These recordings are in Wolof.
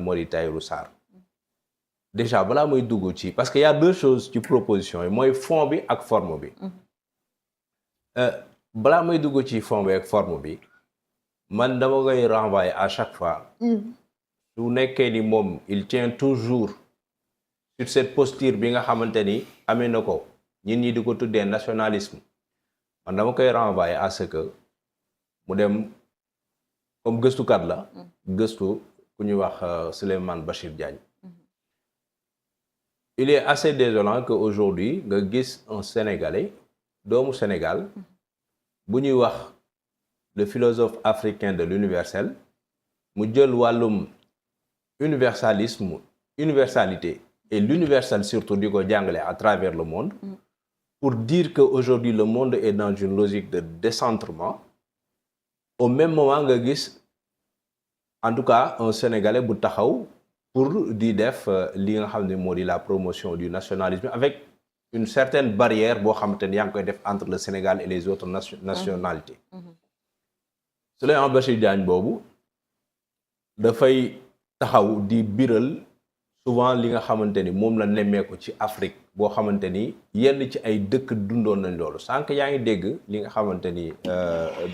moo di Tahirou Sarr déjà balaa muy dugg ci parce que y a deux choses ci proposition yi mooy fond bi ak forme bi balaa muy dugg ci fond bi ak forme bi man dama koy renvoyer à chaque fois su nekkee ni moom il tient toujours sur cette posture bi nga xamante ni amee na ko ñin ñi di ko tuddee nationalisme man dama koy renvoyer à ce que mu dem comme gëstukat la gëstu ku ñuy wax Souleymane Bachir Diagne il est assez désolant que aujourd'hui nga gis un Sénégalais doomu Sénégal bu ñuy wax le philosophe africain de l'universel mu jël wàllum universalité et l'universel surtout di ko jàngale à travers le monde pour dire que aujourd'hui le monde est dans une logique de décentrement au même moment nga gis en tout cas un Sénégalais bu taxaw pour di def li nga xam ne moo di la promotion du nationalisme avec une certaine barrière boo xamante ni yaa ngi koy def entre le Sénégal et les autres nationalités Souleymane Bachir Diagne boobu dafay taxaw di biral souvent li nga xamante ni moom la nemmeeku ci Afrique boo xamante ni yenn ci ay dëkk dundoon nañ loolu sànq yaa ngi dégg li nga xamante ni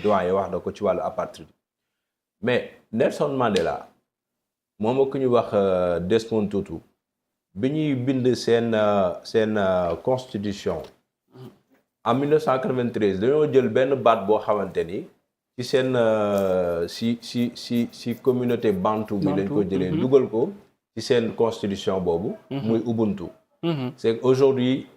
doyen wax na ko ci wàllu apartheid mais Nelson Mandela moom ak ku ñu wax Desmond Tutu bi ñuy bind seen constitution en 1993 dañoo jël benn baat boo xamante ni ci seen si communauté bantou bi lañ ko jëlee dugal ko ci seen constitution boobu muy Ubuntu c'est aujourd'hui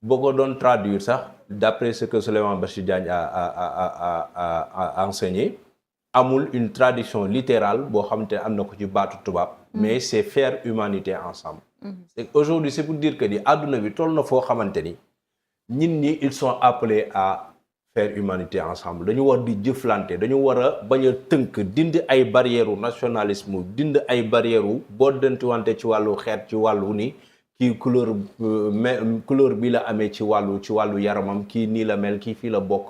boo ko doon traduire sax d'après ce que Souleymane Bachir Diagne a enseigné amul une traduction littérale boo xamante ne am na ko ci baatu tubaab mais c'est faire humanité ensemble c'est aujourd'hui c'est pour dire que ni àdduna bi toll na foo xamante ni ñin ñi ils sont appelés à faire humanité ensemble dañu war di jëflante dañu war a bañ a tënk dindi ay barrières nationalisme dindi ay barrières boo dentuwante ci wàllu xeet ci wàllu ni kii couleur bi la amee ci wàllu yaramam kii nii la mel kii fii la bokk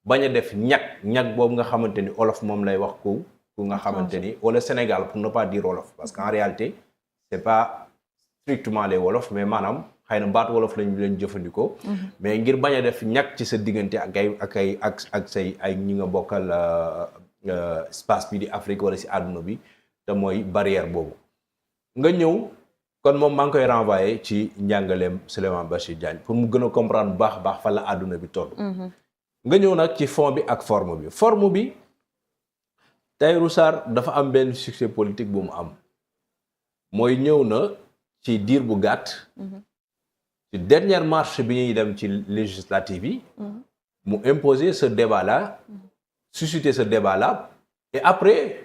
bañ a def ñag boobu nga xamante ni olof moom lay wax ku nga xamante ni wala Sénégal pour ne pas dire wolof parce qu'en réalité c'est pas strictement les wolof mais maanaam xëy na baat wolof lañ jëfandikoo mais ngir bañ a def ñag ci sa diggante ak say ay ñi nga bokkal espace bi di Afrique wala si àdduna bi te mooy barrière boobu nga ñëw kon moom maa ngi koy renvoyer ci njàngaleem Souleymane Bachir Diagne pour mu gën a comprendre bu baax fan la àdduna bi toll nga ñëw nag ci fond bi ak forme bi Tahirou Sarr dafa am benn succès politique bu mu am mooy ñëw na ci diir bu gàtt ci dernière marche bi ñuy dem ci législative yi mu imposer ce débat là susciter ce débat là et après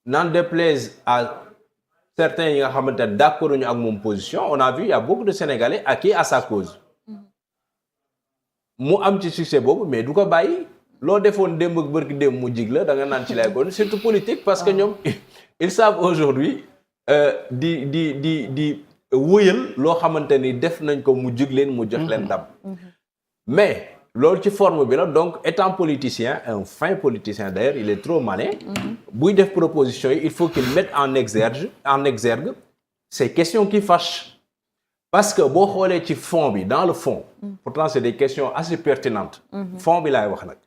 n'en déplaise à certains yi nga xamante ne d'accord ñu ak moom position on a vu il y a beaucoup de Sénégalais acquis à sa cause mu am ci succès boobu mais du ko bàyyi loo defoon démb ak bërki démb mu jig la da nga naan ci lay kon surtout politique parce que ñoom ils savent aujourd'hui di wëyal loo xamante ni def nañ ko mu jig leen mu jox leen ndam mais loolu ci forme bi la donc étant politicien un fin politicien d'ailleurs il est trop malin buy def proposition yi il faut qu'il mette en exergue ces questions qui fâchent parce que boo xoolee ci fond bi dans le fond pourtant c'est des questions assez pertinentes fond bi laay wax nag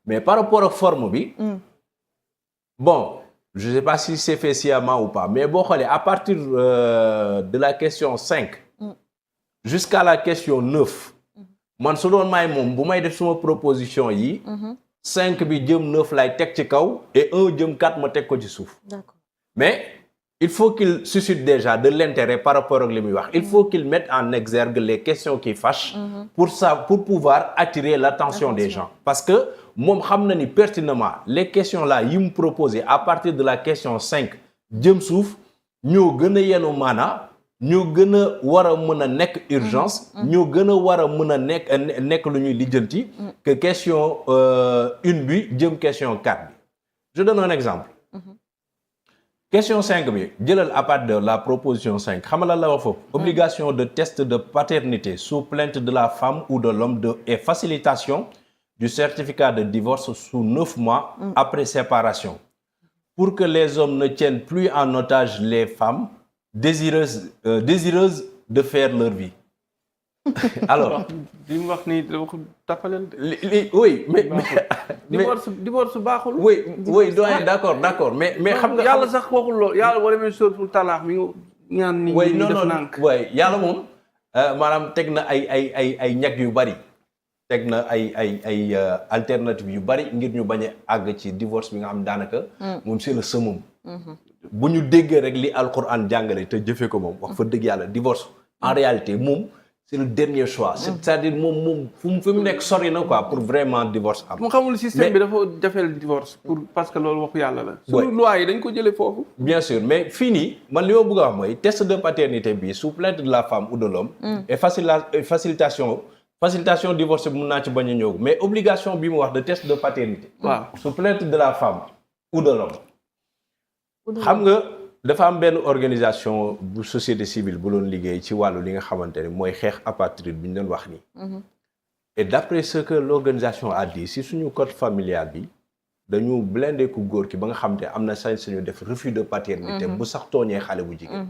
mais par rapport ak forme bi bon je sais pas si c'est fait sciemment ou pas mais boo xoolee à partir de la question 5 jusqu'à la question 9 man su doon maay moom bu may def suma proposition yi 5 bi jëm 9 lay teg ci kaw et 1 jëm 4 ma teg ko ci suuf mais il faut qu'il suscite déjà de l'intérêt par rapport ak li muy wax il faut qu'il mette en exergue les questions qui fâchent pour pouvoir attirer l'attention des gens parce que moom xam na ni pertinemment les questions là yi mu proposé à partir de la question 5 jëm suuf ñoo gën a yenu maanaa ñoo gën a war a mën a nekk urgence ñoo gën a war a mën a nekk lu ñuy lijjanti que question 1 bi jëm question 4 bi je donne un exemple question 5 bi jëlal à partir de la proposition 5 xam nga la wax foofu obligation de test de paternité sous plainte de la femme ou de l'homme et facilitation du certificat de divorce sous 9 mois après séparation pour que les hommes ne tiennent plus en otage les femmes désireuses de faire leur vie. Alors li mu wax nii dafa tapaleel oui mais divorce baaxul. oui doyen d'accord mais xam nga yàlla sax waxul loolu yàlla boo demee sóoratul talaax mi ñaan nit ñi def nànk yàlla moom maanaam teg na ay ñag yu bari teg na ay alternative yu bari ngir ñu bañ a àgg ci divorce bi nga xam daanaka moom c'est le summum bu ñu déggee rek li alquran jàngale te jëfee ko moom wax fa dëgg yàlla divorce en réalité moom c'est le dernier choix. C'est-à-dire moom fu mu nekk sori na quoi pour vraiment divorce am. mu xamul système bi dafa jafeel divorce parce que loolu waxu yàlla la. suñu loi yi dañ ko jëlee foofu. bien sûr mais fii nii man li ma bëgg a wax mooy test de paternité bi sous plainte de la femme ou de l'homme et facilitation divorce bi mun naa ci bañ a ñëw mais obligation bi mu wax de test de paternité. waaw sous plainte de la femme ou de l'homme. xam nga. dafa am benn organisation bu société civile bu doon liggéey ci wàllu li nga xamante ne mooy xeex apatride bi ñu doon wax nii. Et d'après ce que l'organisation a dit si suñu code familial bi dañu blindé ku góor ki ba nga xamante am na sañ-sañu def refus de paternité. bu sax tooñee xale bu jigéen.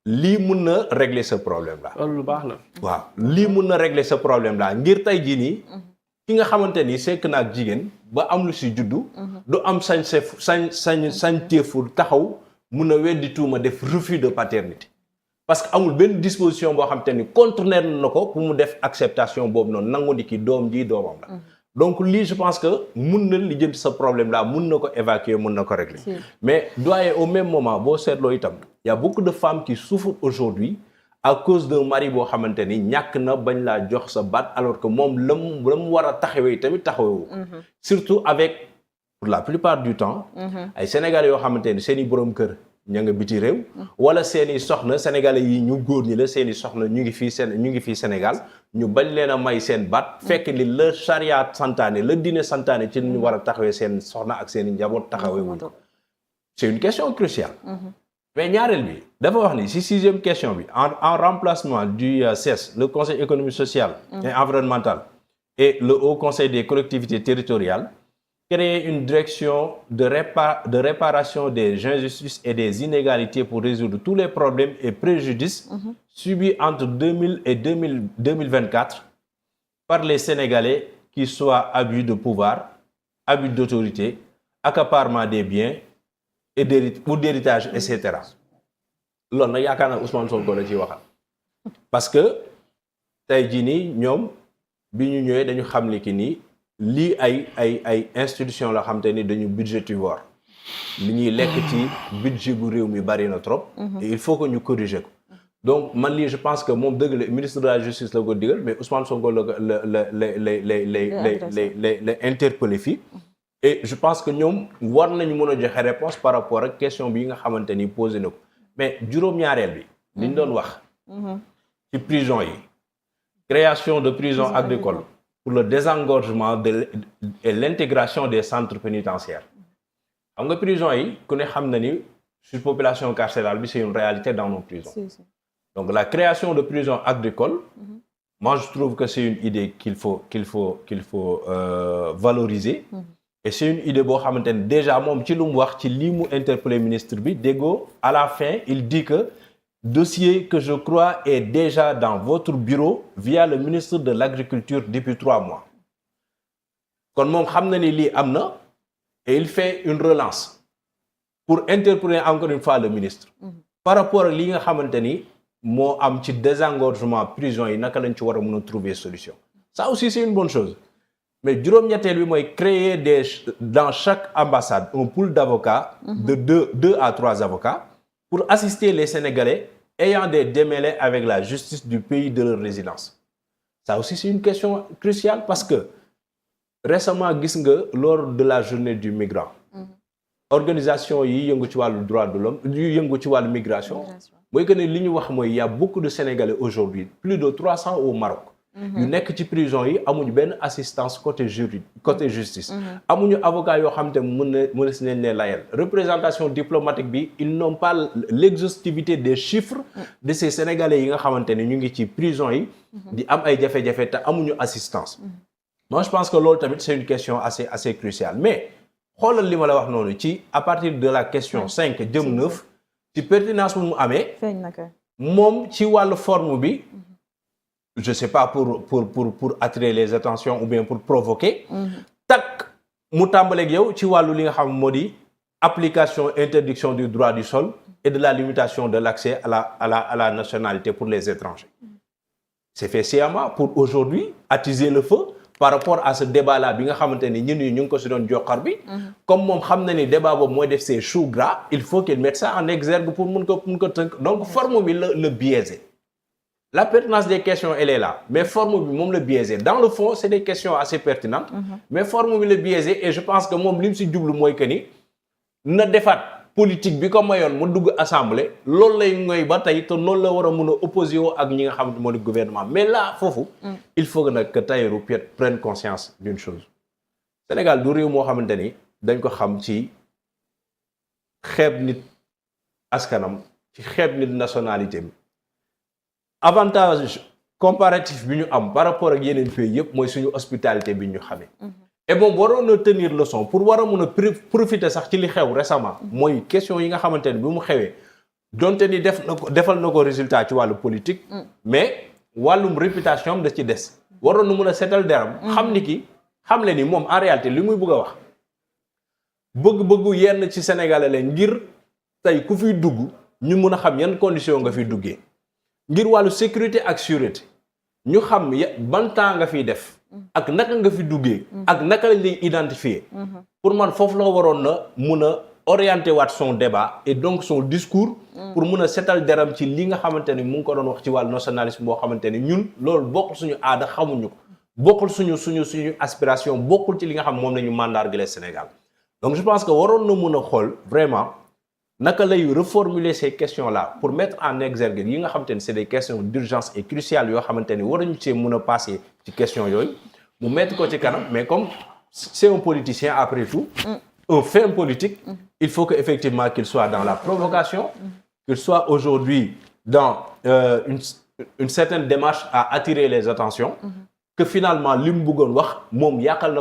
lii mun na régler ce problème là. loolu lu baax la. waaw lii mun na régler ce problème là ngir tey jii nii. ki nga xamante ni sekk na ak jigéen ba am lu si juddu. du am sañ teeful taxaw. mun a weddi tuuma def refus de paternité parce que amul benn disposition boo xam te ni contenir na ko pour mu def acceptation boobu noonu nangu ni ki doom ji doomam la donc lii je pense que mun na li jëm sa problème là mun na ko évacuer mun na ko régler mais doyen au même moment boo seetloo itam y a beaucoup de femmes qui souffrent aujourd'hui à cause d'un mari boo xamante ni ñàkk na bañ laa jox sa baat alors que moom la mu war a taxawee tamit taxawewu surtout avec pour la plupart du temps ay sénégalais yoo xamante ni seen i borom kër ña nga biti réew wala seen i soxna sénégalais yi ñu góor ñi la seen i soxna ñu ngi fii Sénégal ñu bañ leen a may seen baat fekk ni la charia santaane la diine santaane ci ñu war a taxawee seen soxna ak seen i njaboot taxawee wuñ ko c'est une question cruciale mais ñaareel bi dafa wax ni si 6e question bi en remplacement du CES le Conseil économique social et environnemental et le Haut Conseil des collectivités territoriales créer une direction de réparation des injustices et des inégalités pour résoudre tous les problèmes et préjudices subis entre 2000 et 2024 par les Sénégalais, qui soient abus de pouvoir, abus d'autorité, accaparement des biens et d'héritage, etc. loolu nag yaakaar naa Ousmane Sonko la ciy waxal parce que tey jii nii ñoom bi ñu ñëwee dañu xam li ki nii lii ay institution la xam te ni dañu budgétivore li ñuy lekk ci budget bu réew mi bari na trop et il faut que ñu corriger ko donc man lii je pense que moom dëgg la ministre de la justice la ko digal mais Ousmane Sonko la interpellé fii et je pense que ñoom war nañu mën a joxe réponse par rapport ak question bi nga xamante ni posé na ko mais juróom-ñaareel bi li ñu doon wax ci prison yi création de prison agricole pour le désengorgement et l'intégration des centres pénitentiaires xam nga prison yi ku ne xam na ni surpopulation carcérale bi c'est une réalité dans nos prisons donc la création de prisons agricoles moi je trouve que c'est une idée qu'il faut valoriser et c'est une idée boo xamante ne déjà moom ci lu mu wax ci lii mu interpellé ministre bi déggoo à la fin il dit que dossier que je crois est déjà dans votre bureau via le ministre de l'Agriculture depuis 3 mois kon moom xam na ni lii am na et il fait une relance pour interpeller encore une fois le ministre par rapport ak li nga xamante ni moo am ci désengorgement prison yi naka lañ ci war a mën a trouver solution ça aussi c'est une bonne chose mais juróom-ñetteel bi mooy créer dans chaque ambassade un pool d'avocats de 2 à 3 avocats pour assister les Sénégalais ayant des démêlés avec la justice du pays de leur résidence. Ça aussi, c'est une question cruciale parce que récemment, gis nga lors de la journée du migrant, organisation yi yëngu ci wàllu droit de l'homme yi yëngu ci wàllu migration mooy que ne li ñu wax mooy y a beaucoup de Sénégalais aujourd'hui plus de 300 au Maroc yu nekk ci prison yi amuñu benn assistance côté justice amuñu avocat yoo xam te mën si nañ leen layal représentation diplomatique bi ils n'ont pas l'exhaustivité des chiffres de ces Sénégalais yi nga xamante ne ñu ngi ci prison yi di am ay jafe-jafe te amuñu assistance moi je pense que loolu tamit c'est une question assez cruciale mais xoolal li ma la wax noonu ci à partir de la question 5 jëm 9 ci pertinence bu mu amee moom ci wàllu forme bi je sais pas pour attirer les attentions ou bien pour provoquer tak mu tàmbaleeg yow ci wàllu li nga xam moo di application interdiction du droit du sol et de la limitation de l'accès à la nationalité pour les étrangers. C'est fait sciemment pour aujourd'hui attiser le feu par rapport à ce débat-là bi nga xamante ni ñun ñu ngi ko si doon joxar bi. Comme moom xam na ni débat boobu mooy def ses choux gras, il faut qu'il mette ça en exergue pour mun ko tënk. Donc forme bi le biaisé. La pertinence des questions elle est là mais forme bi moom la biaisé. Dans le fond c'est des questions assez pertinentes. Mais forme bi la biaisé et je pense que moom li mu si jublu mooy que ni na defaat politique bi ko mayoon mu dugg assemblée loolu lay ngoy ba tey te noonu la war a mun a opposé woo ak ñi nga xam ne moo di gouvernement mais là foofu il faut que nag que Tahirou prenne conscience d'une chose Sénégal du réew moo xamante ni dañ ko xam ci xeeb nit askanam ci xeeb nit nationalité bi avantage comparatif bi ñu am par rapport ak yeneen pays yëpp mooy suñu hospitalité bi ñu xamee et bon waroon na tenir leçon pour war a mun a profiter sax ci li xew récemment mooy question yi nga xamante ne bi mu xewee donte ni defal na ko résultat ci wàllu politique mais wàllum réputation am da ci des waroon na mun a seetal deram xam ni ki xam le ni moom en réalité li muy bëgg a wax bëgg-bëggu yenn ci Sénégalais la ngir tey ku fiy dugg ñu mun a xam yan condition nga fiy duggee ngir wàllu sécurité ak sûreté ñu xam ban temps nga fiy def ak naka nga fi duggee ak naka lañ lay identifier pour man foofu la waroon na mun a orienter waat son débat et donc son discours pour mun a setal deram ci li nga xamante ni mu ngi ko doon wax ci wàllu nationalisme boo xamante ni ñun loolu bokkul suñu aada xamuñu ko bokkul suñu aspiration bokkul ci li nga xam moom la ñu mandargale Sénégal donc je pense que waroon na mun a xool vraiment naka lay reformuler ces questions là pour mettre en exergue yi nga xamante ni c'est des questions d'urgence et cruciales yoo xamante ni waruñu see mun a passer ci question yooyu mu mettre ko ci kanam mais comme c'est un politicien après tout un fait politique il faut que effectivement qu'il soit dans la provocation qu'il soit aujourd'hui dans une certaine démarche à attirer les attentions que finalement li mu bëggoon wax moom yàqal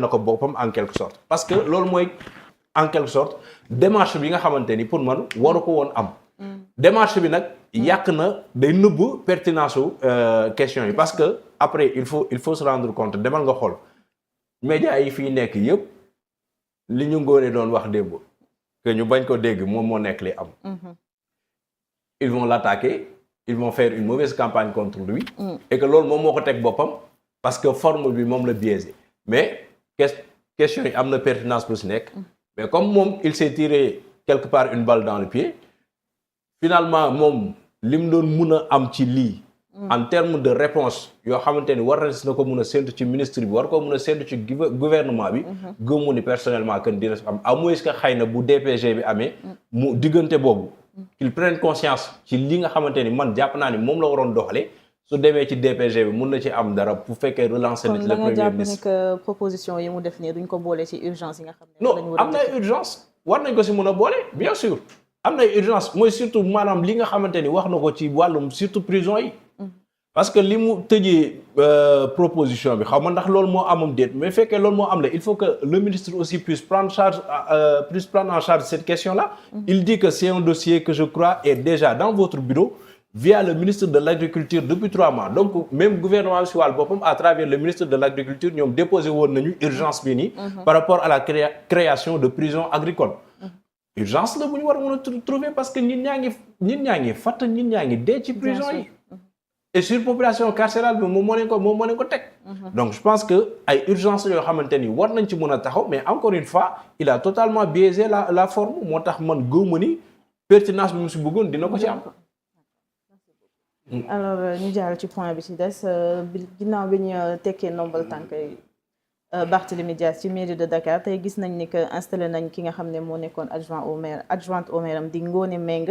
na ko boppam en quelque sorte parce que loolu mooy en quelque sorte démarche bi nga xamante ni pour man waru ko woon am démarche bi nag yàq na day nëbb pertinence su question yi parce que après il faut se rendre compte demal nga xool médias yi fii nekk yëpp li ñu ngoone doon wax démb que ñu bañ ko dégg moom moo nekk li am ils vont l'attaquer ils vont faire une mauvaise campagne contre lui et que loolu moom moo ko teg boppam parce que forme bi moom la biaisé mais question yi am na pertinence bu si nekk mais comme moom il s'est tiré quelque part une balle dans le pied finalement moom li mu doon mun a am ci lii en termes de réponse yoo xamante ni war na ko mun a séntu ci ministre bi war ko mun a séntu ci gouvernement bi gëmmu ni personnellement que dina am à moins que xëy na bu DPG bi amee mu diggante boobu qu'il prenne conscience ci li nga xamante ni man jàpp naa ni moom la waroon doxale su demee ci DPG bi mun na ci am dara bu fekkee relancer nit le premier ministre. kon da nga jàpp ni que proposition yi mu def nii duñ ko boole ci urgence yi nga xam ne. non am na urgence war nañ ko si mun a boole bien sûr am na urgence mooy surtout maanaam li nga xamante ni wax na ko ci wàllum surtout prison yi. parce que li mu tëjee proposition bi xaw ma ndax loolu moo amam déet mais fekkee loolu moo am la il faut que le ministre aussi puisse prendre en charge cette question là. Il dit que c'est un dossier que je crois est déjà dans votre bureau. Via le ministre de l'Agriculture depuis 3 mois donc même gouvernement bi si wàllu boppam à travers le ministre de l'Agriculture ñoom déposé woon nañu urgence bi nii par rapport à la création de prisons agricoles urgence la bu ñu war a mën a trouver parce que nit ñaa ngi fatt nit ñaa ngi dee ci prison yi et surpopulation carcérale bi moom moo leen ko teg donc je pense que ay urgence yoo xamante ni war nañ ci mën a taxaw mais encore une fois il a totalement biaisé la forme moo tax man gëwma ni pertinence bi mu si bëggoon dina ko ci am. alors ñu jàll ci point bi ci des ginnaaw bi ñu tekkee ndombal tànk Barthélémy Dias ci mairie de Dakar tey gis nañ ni que installé nañ ki nga xam ne moo nekkoon adjointe au maire am di Ngone Meng